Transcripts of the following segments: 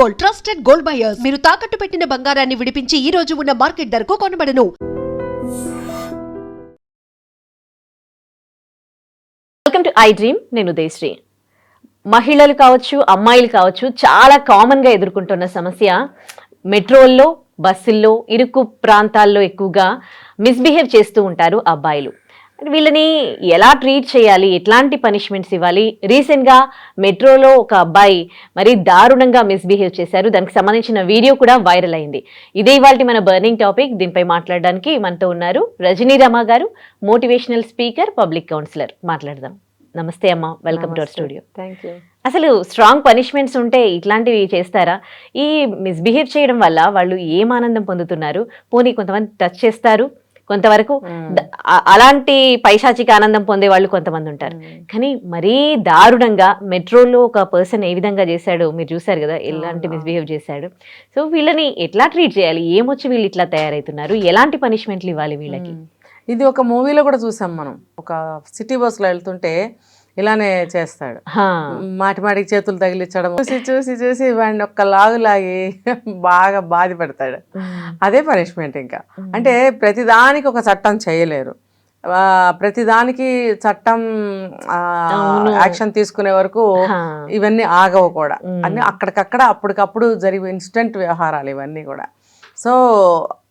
Gold, trusted gold buyers. మీరు తాకట్టు పెట్టిన బంగారాన్ని విడిపించి ఈ రోజు ఉన్న మార్కెట్ ధరకు కొనబడను. Welcome to I dream. నేను ఉదయశ్రీ. మహిళలు కావచ్చు, అమ్మాయిలు కావచ్చు, చాలా కామన్గా ఎదుర్కొంటున్న సమస్య మెట్రోల్లో, బస్సుల్లో, ఇరుకు ప్రాంతాల్లో ఎక్కువగా మిస్బిహేవ్ చేస్తూ ఉంటారు అబ్బాయిలు. వీళ్ళని ఎలా ట్రీట్ చేయాలి, ఎట్లాంటి పనిష్మెంట్స్ ఇవ్వాలి? రీసెంట్గా మెట్రోలో ఒక అబ్బాయి మరి దారుణంగా మిస్బిహేవ్ చేశారు. దానికి సంబంధించిన వీడియో కూడా వైరల్ అయింది. ఇదే ఇవాళ మన బర్నింగ్ టాపిక్. దీనిపై మాట్లాడడానికి మనతో ఉన్నారు రజనీ రమ గారు, మోటివేషనల్ స్పీకర్, పబ్లిక్ కౌన్సిలర్. మాట్లాడదాం. నమస్తే అమ్మ, welcome to our studio. Thank you. అసలు స్ట్రాంగ్ పనిష్మెంట్స్ ఉంటే ఇట్లాంటివి చేస్తారా? ఈ మిస్బిహేవ్ చేయడం వల్ల వాళ్ళు ఏం ఆనందం పొందుతున్నారు? పోనీ కొంతమంది టచ్ చేస్తారు, కొంతవరకు అలాంటి పైశాచిక ఆనందం పొందే వాళ్ళు కొంతమంది ఉంటారు. కానీ మరీ దారుణంగా మెట్రోలో ఒక పర్సన్ ఏ విధంగా చేశాడో మీరు చూసారు కదా, ఎలాంటి మిస్బిహేవ్ చేశాడు. సో వీళ్ళని ఎట్లా ట్రీట్ చేయాలి? ఏమొచ్చి వీళ్ళు ఇట్లా తయారవుతున్నారు? ఎలాంటి పనిష్మెంట్లు ఇవ్వాలి వీళ్ళకి? ఇది ఒక మూవీలో కూడా చూసాం మనం. ఒక సిటీ బస్సులో వెళ్తుంటే ఇలానే చేస్తాడు, మాటి మాటికి చేతులు తగిలించడం. చూసి చూసి చూసి వాడిని ఒక్క లాగు లాగి బాగా బాధ పెడతాడు. అదే పనిష్మెంట్. ఇంకా అంటే ప్రతిదానికి ఒక చట్టం చేయలేరు, ప్రతిదానికి చట్టం యాక్షన్ తీసుకునే వరకు ఇవన్నీ ఆగవు కూడా. అన్ని అక్కడికక్కడ అప్పటికప్పుడు జరిగే ఇన్స్టెంట్ వ్యవహారాలు ఇవన్నీ కూడా. సో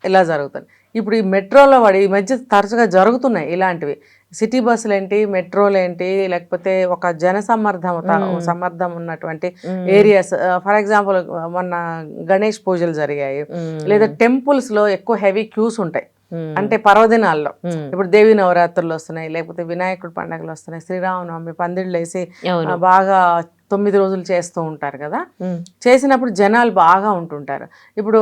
ఇలా జరుగుతుంది. ఇప్పుడు ఈ మెట్రోలో వాడు ఈ మధ్య తరచుగా జరుగుతున్నాయి ఇలాంటివి. సిటీ బస్సులు ఏంటి, మెట్రోలు ఏంటి, లేకపోతే ఒక సమర్థం ఉన్నటువంటి ఏరియాస్. ఫర్ ఎగ్జాంపుల్ మొన్న గణేష్ పూజలు జరిగాయి, లేదా టెంపుల్స్ లో ఎక్కువ హెవీ క్యూస్ ఉంటాయి. అంటే పర్వదినాల్లో ఇప్పుడు దేవి నవరాత్రులు వస్తున్నాయి, లేకపోతే వినాయకుడు పండుగలు వస్తున్నాయి, శ్రీరామనవమి పందిళ్ళు వేసి బాగా 9 రోజులు చేస్తూ ఉంటారు కదా. చేసినప్పుడు జనాలు బాగా ఉంటుంటారు. ఇప్పుడు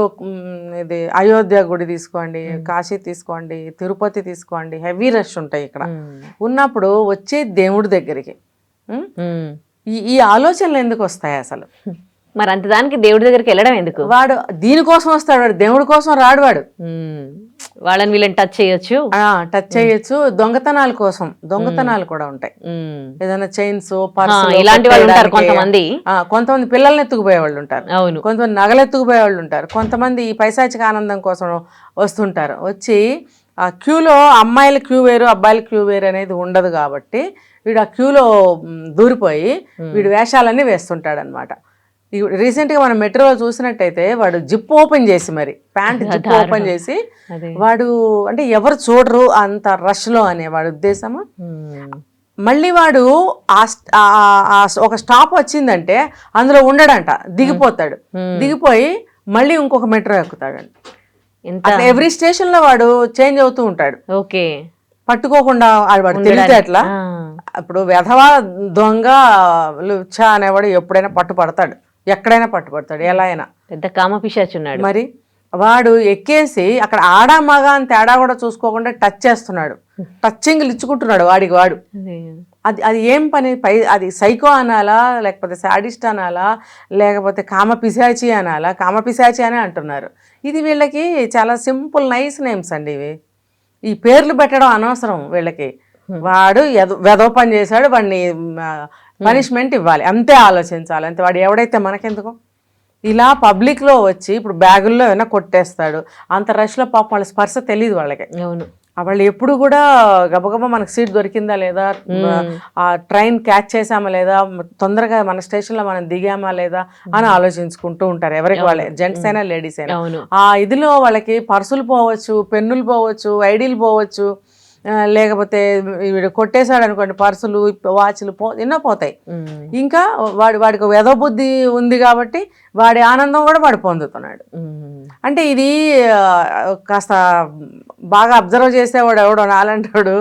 ఇది అయోధ్య గుడి తీసుకోండి, కాశీ తీసుకోండి, తిరుపతి తీసుకోండి, హెవీ రష్ ఉంటాయి ఇక్కడ. ఉన్నప్పుడు వచ్చే దేవుడి దగ్గరికి ఈ ఆలోచనలు ఎందుకు వస్తాయి అసలు? మరి అంత దానికి దేవుడి దగ్గరికి వెళ్ళడం ఎందుకు? వాడు దీనికోసం వస్తాడు, వాడు దేవుడి కోసం రాడు. వాడు వాళ్ళని వీళ్ళని టచ్ చేయొచ్చు. దొంగతనాల కోసం దొంగతనాలు కూడా ఉంటాయి. ఏదైనా చైన్స్, ఇలాంటి వాళ్ళు ఉంటారు. కొంతమంది పిల్లల్ని ఎత్తుకుపోయే వాళ్ళు ఉంటారు, కొంతమంది నగలు ఎత్తుకుపోయే వాళ్ళు ఉంటారు, కొంతమంది ఈ పైశాచిక ఆనందం కోసం వస్తుంటారు. వచ్చి ఆ క్యూలో అమ్మాయిల క్యూ వేరు, అబ్బాయిల క్యూ వేరు అనేది ఉండదు కాబట్టి వీడు ఆ క్యూలో దూరిపోయి వీడు వేషాలన్నీ వేస్తుంటాడు అనమాట. రీసెంట్గా మనం మెట్రోలో చూసినట్టయితే వాడు జిప్ ఓపెన్ చేసి, మరి ప్యాంట్ జిప్ ఓపెన్ చేసి, వాడు అంటే ఎవరు చూడరు అంత రష్లో అనే వాడి ఉద్దేశము. మళ్ళీ వాడు ఒక స్టాప్ వచ్చిందంటే అందులో ఉండడంట, దిగిపోతాడు. దిగిపోయి మళ్ళీ ఇంకొక మెట్రో ఎక్కుతాడంట. ఎవ్రీ స్టేషన్ లో వాడు చేంజ్ అవుతూ ఉంటాడు. ఓకే, పట్టుకోకుండా వాడు తెలితే అట్లా. ఇప్పుడు వెధవా దొంగ లుచ్చా అనేవాడు ఎప్పుడైనా పట్టుపడతాడు, ఎక్కడైనా పట్టుబడతాడు, ఎలా అయినా. పెద్ద కామపిశాచున్నాడు. మరి వాడు ఎక్కేసి అక్కడ ఆడా మగ అని తేడా కూడా చూసుకోకుండా టచ్ చేస్తున్నాడు, టచ్చింగ్లు ఇచ్చుకుంటున్నాడు వాడికి వాడు. అది ఏం పని? అది సైకో అనాలా, లేకపోతే సాడిస్ట్ అనాలా, లేకపోతే కామపిశాచి అనాలా? కామపిశాచి అనే అంటున్నారు. ఇది వీళ్ళకి చాలా సింపుల్ నైస్ నేమ్స్ అండి ఇవి. ఈ పేర్లు పెట్టడం అనవసరం వీళ్ళకి. వాడు వెధవ పని చేశాడు, వాడిని పనిష్మెంట్ ఇవ్వాలి, అంతే ఆలోచించాలి, అంతే. వాడు ఎవడైతే మనకెందుకు? ఇలా పబ్లిక్లో వచ్చి ఇప్పుడు బ్యాగుల్లో ఏమైనా కొట్టేస్తాడు. అంత రష్లో పాపం వాళ్ళ స్పర్శ తెలియదు వాళ్ళకి. అవును, వాళ్ళు ఎప్పుడు కూడా గబగబా మనకు సీట్ దొరికిందా లేదా, ఆ ట్రైన్ క్యాచ్ చేసామా లేదా, తొందరగా మన స్టేషన్లో మనం దిగామా లేదా అని ఆలోచించుకుంటూ ఉంటారు. ఎవరికి వాళ్ళే, జెంట్స్ అయినా లేడీస్ అయినా. ఆ ఇదిలో వాళ్ళకి పర్సులు పోవచ్చు, పెన్నులు పోవచ్చు, ఐడీలు పోవచ్చు, లేకపోతే వీడు కొట్టేశాడు అనుకోండి, పర్సులు, వాచ్లు ఎన్నో పోతాయి. ఇంకా వాడికి వెధవ బుద్ధి ఉంది కాబట్టి వాడి ఆనందం కూడా వాడు పొందుతున్నాడు. అంటే ఇది కాస్త బాగా అబ్జర్వ్ చేసేవాడు ఎవడో నాలంటాడు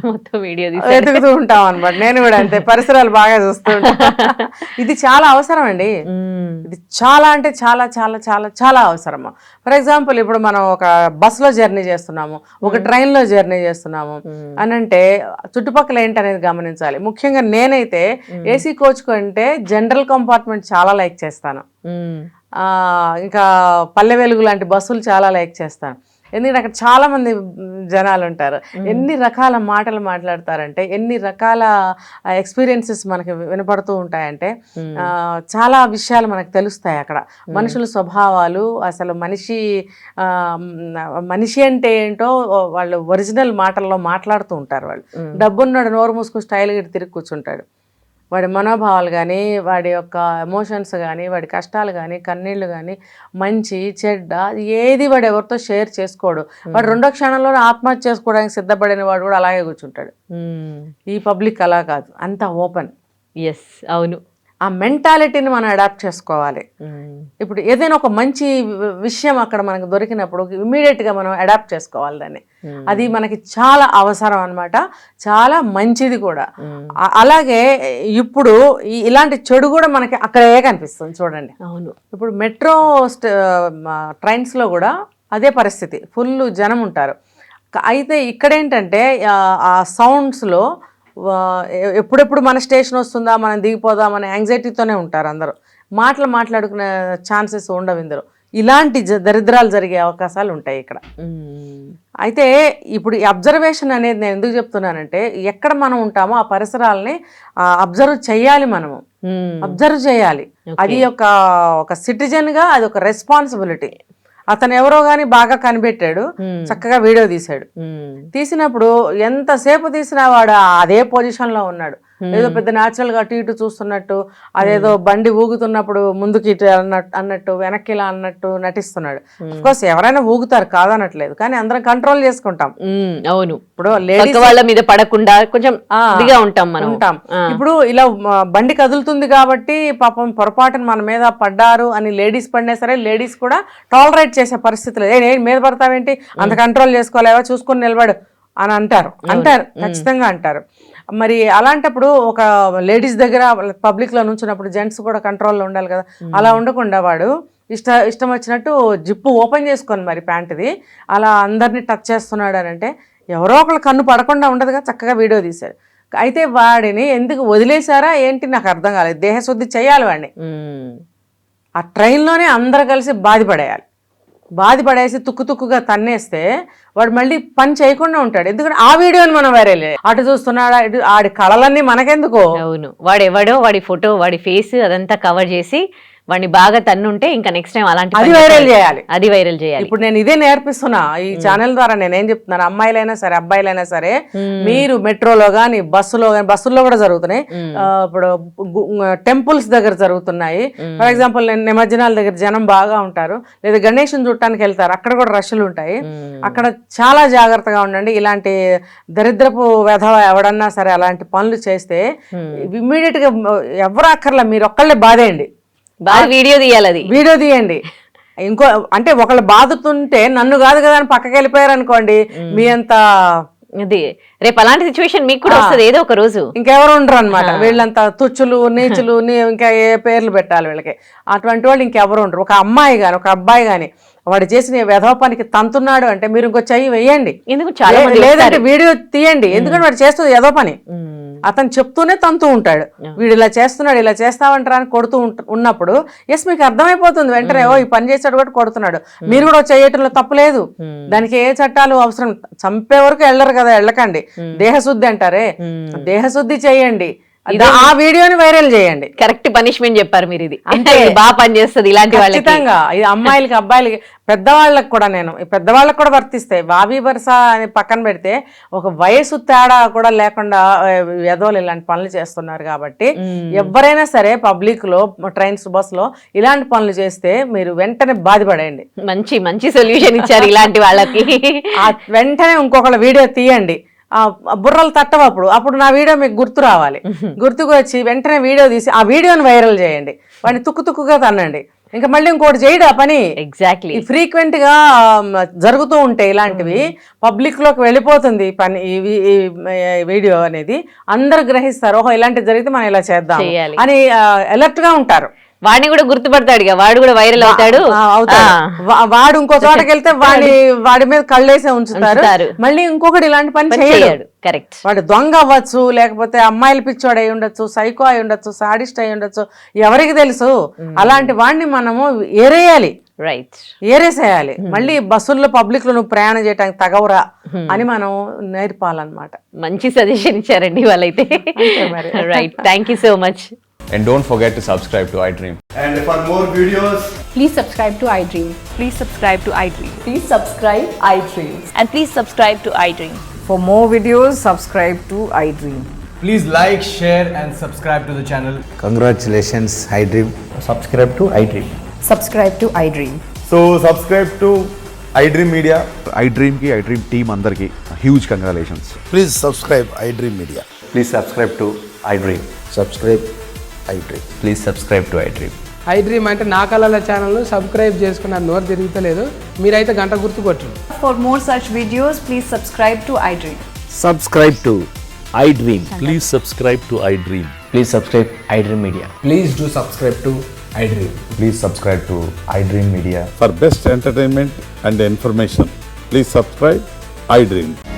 మొత్తం వీడియో వెతుకుతూ ఉంటాం అనమాట. నేను కూడా అంతే, పరిసరాలు బాగా చూస్తూ ఉంటా. ఇది చాలా అవసరం అండి. ఇది చాలా అంటే చాలా చాలా చాలా చాలా అవసరము. ఫర్ ఎగ్జాంపుల్ ఇప్పుడు మనం ఒక బస్సులో జర్నీ చేస్తున్నాము, ఒక ట్రైన్లో జర్నీ చేస్తున్నాము అని అంటే చుట్టుపక్కల ఏంటనేది గమనించాలి. ముఖ్యంగా నేనైతే ఏసీ కోచ్ కంటే జనరల్ కంపార్ట్మెంట్ చాలా లైక్ చేస్తాను. ఇంకా పల్లె వెలుగు లాంటి బస్సులు చాలా లైక్ చేస్తాను. ఎందుకంటే అక్కడ చాలా మంది జనాలు ఉంటారు. ఎన్ని రకాల మాటలు మాట్లాడతారంటే, ఎన్ని రకాల ఎక్స్పీరియన్సెస్ మనకి వినపడుతూ ఉంటాయంటే చాలా విషయాలు మనకు తెలుస్తాయి అక్కడ. మనుషుల స్వభావాలు, అసలు మనిషి అంటే ఏంటో వాళ్ళు ఒరిజినల్ మాటల్లో మాట్లాడుతూ ఉంటారు. వాళ్ళు డబ్బున్నాడు నోరు మూసుకుని స్టైల్గా తిరిగి కూర్చుంటాడు. వాడి మనోభావాలు కానీ, వాడి యొక్క ఎమోషన్స్ కానీ, వాడి కష్టాలు కానీ, కన్నీళ్లు కానీ, మంచి చెడ్డ ఏది వాడు ఎవరితో షేర్ చేసుకోడు. వాడు రెండో క్షణంలోనే ఆత్మహత్య చేసుకోవడానికి సిద్ధపడిన వాడు కూడా అలాగే కూర్చుంటాడు. ఈ పబ్లిక్ అలా కాదు, అంతా ఓపెన్. ఎస్, అవును. ఆ మెంటాలిటీని మనం అడాప్ట్ చేసుకోవాలి. ఇప్పుడు ఏదైనా ఒక మంచి విషయం అక్కడ మనకు దొరికినప్పుడు ఇమీడియట్గా మనం అడాప్ట్ చేసుకోవాలి దాన్ని. అది మనకి చాలా అవసరం అన్నమాట, చాలా మంచిది కూడా. అలాగే ఇప్పుడు ఇలాంటి చెడు కూడా మనకి అక్కడే కనిపిస్తుంది చూడండి. అవును. ఇప్పుడు మెట్రో ట్రైన్స్లో కూడా అదే పరిస్థితి, ఫుల్ జనం ఉంటారు. అయితే ఇక్కడ ఏంటంటే ఆ సౌండ్స్లో ఎప్పుడెప్పుడు మన స్టేషన్ వస్తుందా, మనం దిగిపోదామనే యాంగ్జైటీతోనే ఉంటారు అందరూ. మాట్లాడుకునే ఛాన్సెస్ ఉండవు ఇందులో. ఇలాంటి దరిద్రాలు జరిగే అవకాశాలు ఉంటాయి ఇక్కడ. అయితే ఇప్పుడు ఈ అబ్జర్వేషన్ అనేది నేను ఎందుకు చెప్తున్నానంటే, ఎక్కడ మనం ఉంటామో ఆ పరిసరాలని అబ్జర్వ్ చేయాలి. మనము అబ్జర్వ్ చేయాలి. అది ఒక సిటిజన్గా అది ఒక రెస్పాన్సిబిలిటీ. అతను ఎవరో గాని బాగా కనిపెట్టాడు, చక్కగా వీడియో తీశాడు. తీసినప్పుడు ఎంతసేపు తీసినా వాడు అదే పొజిషన్ లో ఉన్నాడు. ఏదో పెద్ద న్యాచురల్ గా అటు ఇటు చూస్తున్నట్టు, అదేదో బండి ఊగుతున్నప్పుడు ముందుకి ఇటు అన్నట్టు, వెనక్కి ఇలా అన్నట్టు నటిస్తున్నాడు. అఫ్కోర్స్ ఎవరైనా ఊగుతారు, కాదనట్లేదు, కానీ అందరం కంట్రోల్ చేసుకుంటాం. అవును. ఇప్పుడు లేడీస్ వాళ్ళ మీద పడకుండా కొంచెం ఉంటాం. ఇప్పుడు ఇలా బండి కదులుతుంది కాబట్టి పాపం పొరపాటున మన మీద పడ్డారు అని లేడీస్ పడినా సరే, లేడీస్ కూడా టాలరేట్ చేసే పరిస్థితులు. మీద పడతావేంటి, అంత కంట్రోల్ చేసుకోలేవా, చూసుకొని నిలబడు అని అంటారు. ఖచ్చితంగా అంటారు. మరి అలాంటప్పుడు ఒక లేడీస్ దగ్గర పబ్లిక్ లో నుంచినప్పుడు జెంట్స్ కూడా కంట్రోల్లో ఉండాలి కదా. అలా ఉండకుండా వాడు ఇష్టం వచ్చినట్టు జిప్పు ఓపెన్ చేసుకొని మరి ప్యాంటుది అలా అందరినీ టచ్ చేస్తున్నాడు అని అంటే, ఎవరో ఒకళ్ళు కన్ను పడకుండా ఉండదుగా, చక్కగా వీడియో తీశారు. అయితే వాడిని ఎందుకు వదిలేశారా ఏంటి నాకు అర్థం కాలేదు. దేహశుద్ధి చేయాలి వాడిని. ఆ ట్రైన్లోనే అందరు కలిసి బాధపడేసి తుక్కుగా తన్నేస్తే వాడు మళ్ళీ పని చేయకుండా ఉంటాడు. ఎందుకంటే ఆ వీడియోని మనం వైరల్ అటు చూస్తున్నాడు, ఆడి కళలన్నీ మనకెందుకు. అవును. వాడెవడో వాడి ఫోటో, వాడి ఫేస్ అదంతా కవర్ చేసి వాడిని బాగా తన్నుంటే ఇంకా నెక్స్ట్ టైం అలాంటి అది వైరల్ చేయాలి. ఇప్పుడు నేను ఇదే నేర్పిస్తున్నా ఈ ఛానల్ ద్వారా. నేనేం చెప్తున్నాను, అమ్మాయిలైనా సరే అబ్బాయిలైనా సరే, మీరు మెట్రోలో కానీ బస్సుల్లో కూడా జరుగుతున్నాయి. ఇప్పుడు టెంపుల్స్ దగ్గర జరుగుతున్నాయి. ఫర్ ఎగ్జాంపుల్ నేను నిమజ్జనాల దగ్గర జనం బాగా ఉంటారు, లేదా గణేషుని చూడటానికి వెళ్తారు, అక్కడ కూడా రష్లు ఉంటాయి. అక్కడ చాలా జాగ్రత్తగా ఉండండి. ఇలాంటి దరిద్రపు వెధవ ఎవడన్నా సరే అలాంటి పనులు చేస్తే ఇమ్మీడియట్ గా ఎవరు అక్కర్లా, మీరు ఒక్కళ్ళే బాధేయండి, వీడియో తీయండి. ఇంకో అంటే ఒకళ్ళు బాధతుంటే నన్ను కాదు కదా అని పక్కకి వెళ్ళిపోయారు అనుకోండి, మీ అంత రేపు అలాంటి సిచ్యువేషన్ మీకు కూడా వస్తుంది ఏదో ఒక రోజు. ఇంకెవరు ఉండరు అనమాట. వీళ్ళంతా తుచ్చులు నీచులు ఇంకా ఏ పేర్లు పెట్టాలి వీళ్ళకి. అటువంటి వాళ్ళు ఇంకెవరు ఉండరు. ఒక అమ్మాయి గాని ఒక అబ్బాయి గాని వాడు చేసిన వెధవ పనికి తంతున్నాడు అంటే మీరు ఇంకో చెయ్యి వెయ్యండి, లేదంటే వీడియో తీయండి. ఎందుకంటే వాడు చేస్తుంది ఏదో పని, అతను చెప్తూనే తంతూ ఉంటాడు. వీడు ఇలా చేస్తున్నాడు, ఇలా చేస్తావంటారా అని కొడుతూ ఉన్నప్పుడు ఎస్ మీకు అర్థమైపోతుంది వెంటనే, ఓ ఈ పని చేశాడు కూడా కొడుతున్నాడు, మీరు కూడా చేయటంలో తప్పు లేదు. దానికి ఏ చట్టాలు అవసరం, చంపే వరకు వెళ్ళరు కదా, వెళ్ళకండి. దేహశుద్ధి అంటారే, దేహశుద్ధి చేయండి. ఆ వీడియోని వైరల్ చేయండి. కరెక్ట్ పనిష్మెంట్ చెప్పారు మీరు. ఇది అంటే బాగా పనిచేస్తుంది ఇలాంటి వాళ్ళకి. ఖచ్చితంగా ఇది అమ్మాయిలకి అబ్బాయిలకి పెద్దవాళ్ళకి కూడా, నేను పెద్దవాళ్ళకి కూడా వర్తిస్తాయి. వావి వరుస అని పక్కన పెడితే ఒక వయసు తేడా కూడా లేకుండా ఎదోలు ఇలాంటి పనులు చేస్తున్నారు. కాబట్టి ఎవరైనా సరే పబ్లిక్ లో ట్రైన్స్ బస్ లో ఇలాంటి పనులు చేస్తే మీరు వెంటనే బాధపడండి. మంచి సొల్యూషన్ ఇచ్చారు ఇలాంటి వాళ్ళకి. వెంటనే ఇంకొకళ్ళ వీడియో తీయండి, బుర్రలు తట్టవు. అప్పుడు నా వీడియో మీకు గుర్తు రావాలి. గుర్తుకు వచ్చి వెంటనే వీడియో తీసి ఆ వీడియోని వైరల్ చేయండి. వాడిని తుక్కుగా తన్నండి. ఇంకా మళ్ళీ ఇంకోటి చేయడు ఆ పని. ఎగ్జాక్ట్లీ. ఫ్రీక్వెంట్ గా జరుగుతూ ఉంటాయి ఇలాంటివి, పబ్లిక్ లోకి వెళ్ళిపోతుంది పని. ఈ వీడియో అనేది అందరు గ్రహిస్తారు, ఓహో ఇలాంటివి జరిగితే మనం ఇలా చేద్దాం అని అలర్ట్ గా ఉంటారు. వాడిని కూడా గుర్తుపడతాడు, వాడు కూడా వైరల్ అవుతాడు. వాడు ఇంకో చోటకి వెళ్తే వాడి మీద కళ్ళేసే ఉంచుతారు. మళ్ళీ ఇంకొకటి ఇలాంటి పని చేయడు. కరెక్ట్. వాడు దొంగ అవ్వచ్చు, లేకపోతే అమ్మాయిల పిచ్చోడు అయి ఉండొచ్చు, సైకో అయి ఉండొచ్చు, సాడిస్ట్ అయి ఉండొచ్చు, ఎవరికి తెలుసు. అలాంటి వాడిని మనము ఏరేయాలి. రైట్. ఏరేసేయాలి. మళ్ళీ బస్సుల్లో పబ్లిక్ లో నువ్వు ప్రయాణం చేయడానికి తగవరా అని మనం నేర్పాలన్నమాట. మంచి సజెషన్ ఇచ్చారండి వాళ్ళైతే. మరి. Right, thank you so much. And don't forget to subscribe to iDream. And for more videos, Please subscribe to iDream. Please subscribe to iDream. Please subscribe iDream. And please subscribe to iDream. For more videos, subscribe to iDream. please like, share and subscribe to the channel. Congratulations, iDream. Subscribe to iDream. Subscribe to iDream. So subscribe to iDream Media. iDream ki iDream team andarki huge congratulations. Please subscribe iDream Media. Please subscribe to iDream. Subscribe iDream. Please subscribe to iDream. iDream అంటే నా కళల channel subscribe చేసుకున్న నోరు తిరుగుతలేదు, మీరైతే గంట గుర్తు కొట్టండి. For more such videos, please subscribe to iDream. Subscribe to iDream. Please subscribe to iDream. Please subscribe iDream Media. Please do subscribe to iDream. Please subscribe to iDream Media. For best entertainment and information, please subscribe iDream.